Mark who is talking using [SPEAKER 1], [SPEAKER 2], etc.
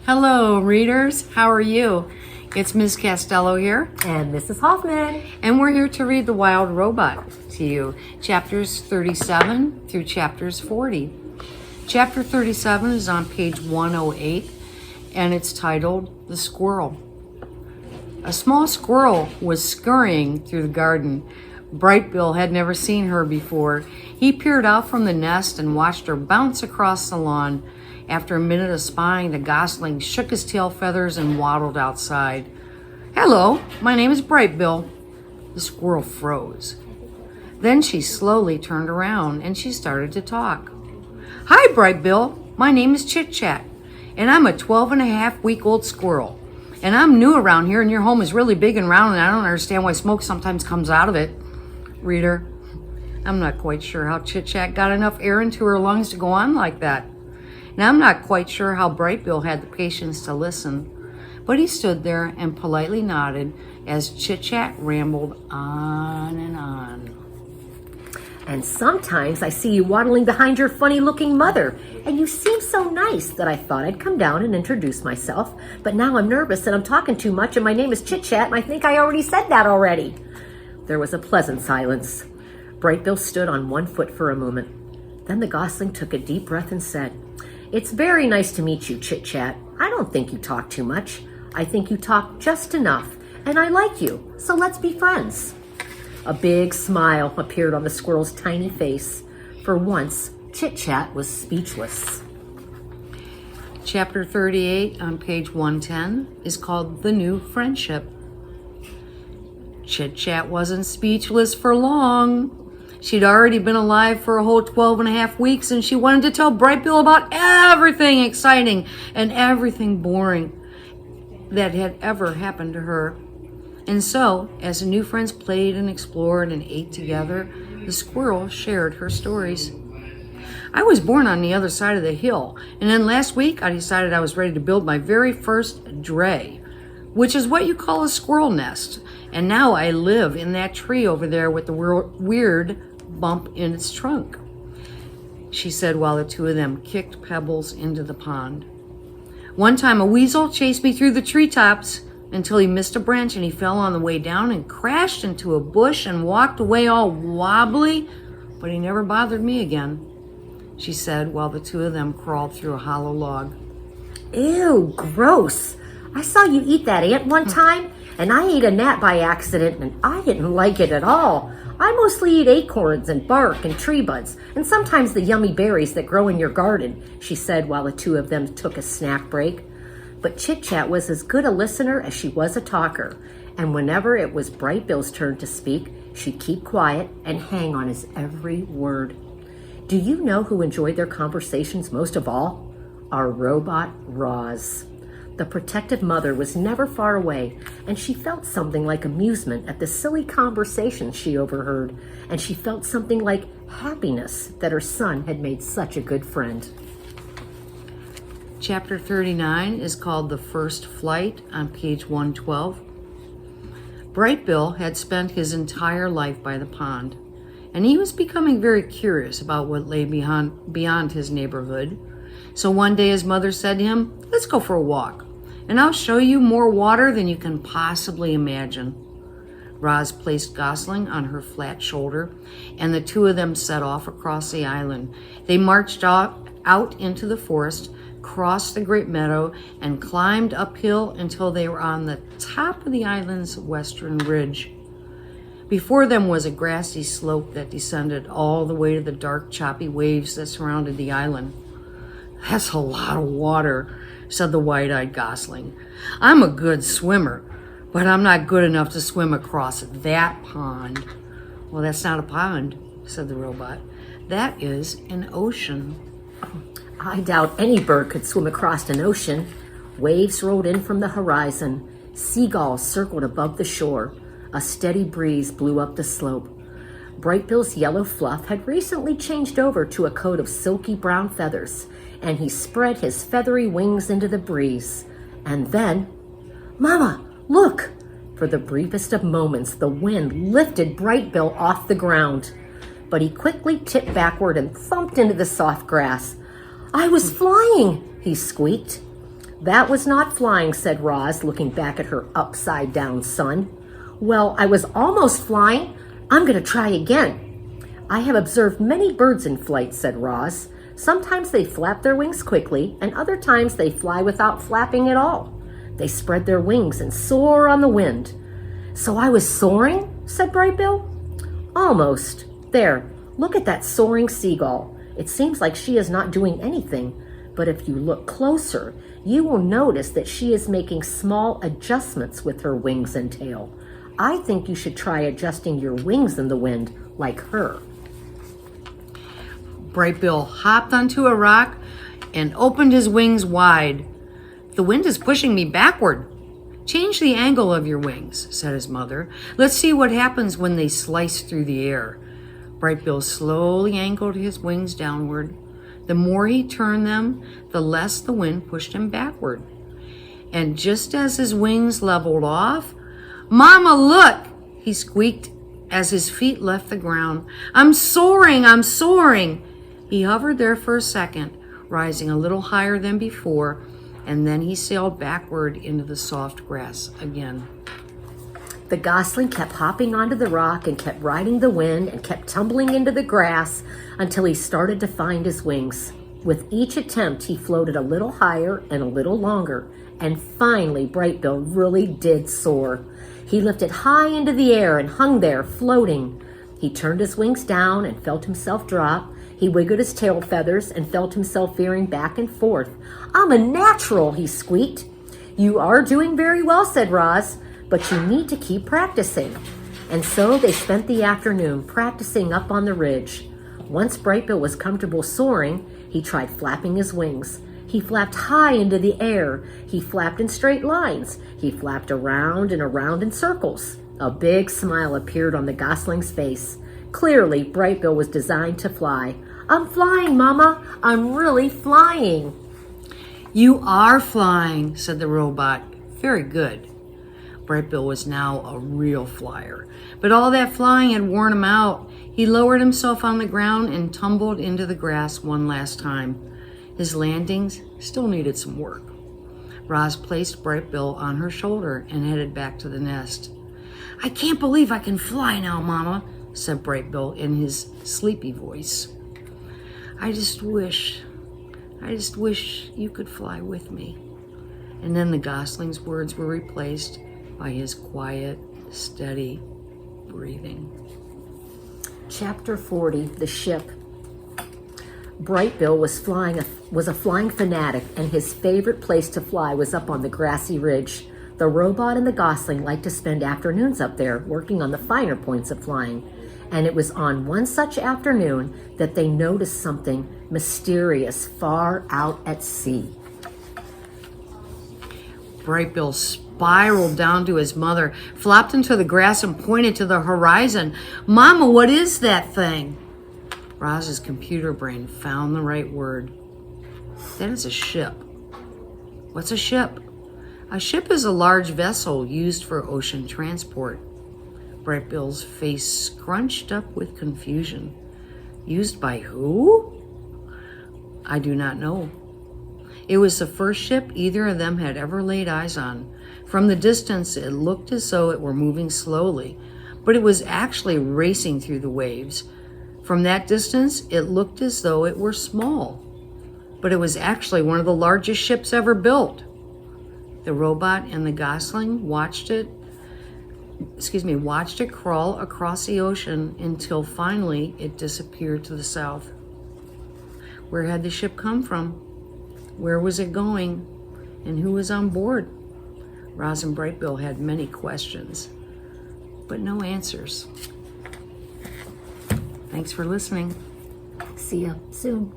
[SPEAKER 1] Hello, readers. How are you? It's Ms. Costello here.
[SPEAKER 2] And Mrs. Hoffman.
[SPEAKER 1] And we're here to read The Wild Robot to you, chapters 37 through chapters 40. Chapter 37 is on page 108, and it's titled The Squirrel. A small squirrel was scurrying through the garden. Bright Bill had never seen her before. He peered out from the nest and watched her bounce across the lawn. After a minute of spying, the gosling shook his tail feathers and waddled outside. "Hello, my name is Bright Bill." The squirrel froze. Then she slowly turned around and she started to talk. "Hi, Bright Bill. My name is Chit Chat, and I'm a 12-and-a-half-week-old squirrel. And I'm new around here, and your home is really big and round, and I don't understand why smoke sometimes comes out of it." Reader, I'm not quite sure how Chit Chat got enough air into her lungs to go on like that. Now, I'm not quite sure how Bright Bill had the patience to listen, but he stood there and politely nodded as Chit Chat rambled on and on.
[SPEAKER 2] "And sometimes I see you waddling behind your funny-looking mother, and you seem so nice that I thought I'd come down and introduce myself. But now I'm nervous and I'm talking too much, and my name is Chit Chat, and I think I already said that already." There was a pleasant silence. Bright Bill stood on one foot for a moment. Then the gosling took a deep breath and said, "It's very nice to meet you, Chit Chat. I don't think you talk too much. I think you talk just enough, and I like you, so let's be friends." A big smile appeared on the squirrel's tiny face. For once, Chit Chat was speechless.
[SPEAKER 1] Chapter 38 on page 110 is called The New Friendship. Chit Chat wasn't speechless for long. She'd already been alive for a whole 12-and-a-half weeks, and she wanted to tell Bright Bill about everything exciting and everything boring that had ever happened to her. And so, as the new friends played and explored and ate together, the squirrel shared her stories. "I was born on the other side of the hill, and then last week I decided I was ready to build my very first dray, which is what you call a squirrel nest. And now I live in that tree over there with the weird bump in its trunk," she said while the two of them kicked pebbles into the pond. "One time a weasel chased me through the treetops until he missed a branch, and he fell on the way down and crashed into a bush and walked away all wobbly, but he never bothered me again," she said while the two of them crawled through a hollow log.
[SPEAKER 2] "Ew, gross. I saw you eat that ant one time, and I ate a gnat by accident, and I didn't like it at all. I mostly eat acorns and bark and tree buds, and sometimes the yummy berries that grow in your garden," she said while the two of them took a snack break. But Chit Chat was as good a listener as she was a talker, and whenever it was Bright Bill's turn to speak, she'd keep quiet and hang on his every word. Do you know who enjoyed their conversations most of all? Our robot, Roz. The protective mother was never far away, and she felt something like amusement at the silly conversations she overheard, and she felt something like happiness that her son had made such a good friend.
[SPEAKER 1] Chapter 39 is called The First Flight on page 112. Bright Bill had spent his entire life by the pond, and he was becoming very curious about what lay beyond his neighborhood. So one day his mother said to him, "Let's go for a walk, and I'll show you more water than you can possibly imagine." Roz placed Gosling on her flat shoulder, and the two of them set off across the island. They marched out into the forest, crossed the great meadow, and climbed uphill until they were on the top of the island's western ridge. Before them was a grassy slope that descended all the way to the dark, choppy waves that surrounded the island. "That's a lot of water," said the wide-eyed gosling. "I'm a good swimmer, but I'm not good enough to swim across that pond." "Well, that's not a pond," said the robot. "That is an ocean."
[SPEAKER 2] "I doubt any bird could swim across an ocean." Waves rolled in from the horizon. Seagulls circled above the shore. A steady breeze blew up the slope. Bright Bill's yellow fluff had recently changed over to a coat of silky brown feathers, and he spread his feathery wings into the breeze. And then, "Mama, look!" For the briefest of moments, the wind lifted Bright Bill off the ground. But he quickly tipped backward and thumped into the soft grass. "I was flying," he squeaked. That was not flying, said Roz, looking back at her upside-down son. Well, I was almost flying. I'm going to try again. I have observed many birds in flight, said Roz. Sometimes they flap their wings quickly, and other times they fly without flapping at all. They spread their wings and soar on the wind. So I was soaring, said Brightbill. Almost. There, look at that soaring seagull. It seems like she is not doing anything, but if you look closer, you will notice that she is making small adjustments with her wings and tail. I think you should try adjusting your wings in the wind like her.
[SPEAKER 1] Brightbill hopped onto a rock and opened his wings wide. The wind is pushing me backward. Change the angle of your wings, said his mother. Let's see what happens when they slice through the air. Brightbill slowly angled his wings downward. The more he turned them, the less the wind pushed him backward. And just as his wings leveled off, "Mama, look!" he squeaked as his feet left the ground. I'm soaring! I'm soaring!" He hovered there for a second, rising a little higher than before, and then he sailed backward into the soft grass again.
[SPEAKER 2] The gosling kept hopping onto the rock and kept riding the wind and kept tumbling into the grass until he started to find his wings. With each attempt, he floated a little higher and a little longer, and finally Brightbill really did soar. He lifted high into the air and hung there, floating. He turned his wings down and felt himself drop. He wiggled his tail feathers and felt himself veering back and forth. I'm a natural, he squeaked. You are doing very well, said Roz, but you need to keep practicing. And so they spent the afternoon practicing up on the ridge. Once Brightbill was comfortable soaring, he tried flapping his wings. He flapped high into the air. He flapped in straight lines. He flapped around and around in circles. A big smile appeared on the gosling's face. Clearly, Brightbill was designed to fly. I'm flying, Mama. I'm really flying.
[SPEAKER 1] You are flying, said the robot. Very good. Brightbill was now a real flyer, but all that flying had worn him out. He lowered himself on the ground and tumbled into the grass one last time. His landings still needed some work. Roz placed Brightbill on her shoulder and headed back to the nest. I can't believe I can fly now, Mama, said Brightbill in his sleepy voice. I just wish you could fly with me. And then the gosling's words were replaced by his quiet, steady breathing.
[SPEAKER 2] Chapter 40, The Ship. Brightbill was a flying fanatic, and his favorite place to fly was up on the grassy ridge. The robot and the gosling liked to spend afternoons up there working on the finer points of flying. And it was on one such afternoon that they noticed something mysterious far out at sea.
[SPEAKER 1] Brightbill spiraled down to his mother, flopped into the grass, and pointed to the horizon. Mama, what is that thing? Roz's computer brain found the right word. That is a ship. What's a ship? A ship is a large vessel used for ocean transport. Brightbill's face scrunched up with confusion. Used by who? I do not know. It was the first ship either of them had ever laid eyes on. From the distance, it looked as though it were moving slowly, but it was actually racing through the waves. From that distance, it looked as though it were small, but it was actually one of the largest ships ever built. The robot and the gosling watched it crawl across the ocean until finally it disappeared to the south. Where had the ship come from? Where was it going? And who was on board? Roz and Brightbill had many questions, but no answers. Thanks for listening.
[SPEAKER 2] See ya soon.